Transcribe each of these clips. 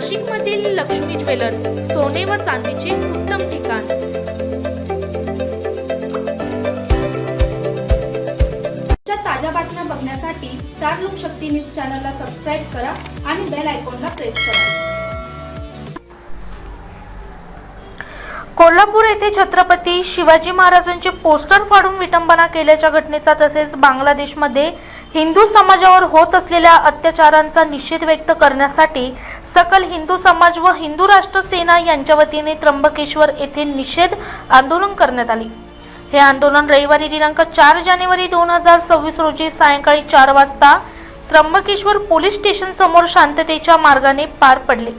नाशिकमधील लक्ष्मी ज्वेलर्स, सोने व चांदीचे उत्तम ठिकाण। ताज्या बातम्या बघण्यासाठी स्टार लोकशक्ती न्यूज चॅनलला सबस्क्राइब करा आणि बेल आयकॉनला प्रेस करा। कोल्हापूर येथे छत्रपती शिवाजी महाराजांचे पोस्टर फाडून विटंबना केल्याच्या घटनेचा तसेच बांगलादेशमध्ये हिंदू समाजावर होत असलेल्या अत्याचारांचा निषेध व्यक्त करण्यासाठी सकल हिंदू समाज व हिंदू राष्ट्र सेना यांच्या वतीने त्र्यंबकेश्वर येथे निषेध आंदोलन करण्यात आले। हे आंदोलन रविवारी दिनांक 4 जानेवारी 2026 रोजी सायंकाळी 4 वाजता त्र्यंबकेश्वर पोलीस स्टेशन समोर शांततेच्या मार्गाने पार पडले।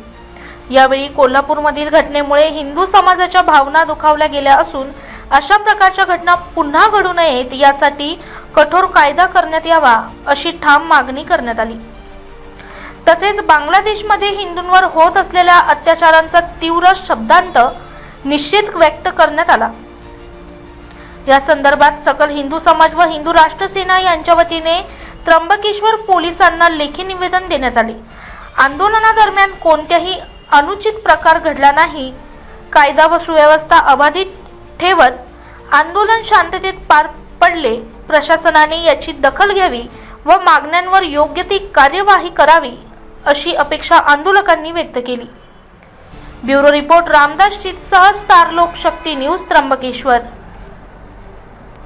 यावेळी कोल्हापूरमधील घटनेमुळे हिंदू समाजाच्या भावना दुखावल्या गेल्या असून अशा प्रकारच्या घटना पुन्हा घडू नयेत यासाठी कठोर कायदा करण्यात यावा अशी ठाम मागणी करण्यात आली। तसेच बांगलादेशमध्ये हिंदूंवर होत असलेल्या अत्याचारांचा तीव्र शब्दांत निषेध व्यक्त करण्यात आला। या संदर्भात सकल हिंदू समाज व हिंदू राष्ट्र सेना यांच्या वतीने त्र्यंबकेश्वर पोलिसांना लेखी निवेदन देण्यात आले। आंदोलनादरम्यान कोणत्याही अनुचित प्रकार घडला नाही, कायदा व सुव्यवस्था अबाधित ठेवत आंदोलन शांततेत पार पडले। प्रशासनाने याची दखल घ्यावी व मागण्यांवर योग्य ती कार्यवाही करावी अशी अपेक्षा आंदोलकांनी व्यक्त केली। ब्युरो रिपोर्ट रामदास चितसह स्टार लोकशक्ती न्यूज त्र्यंबकेश्वर।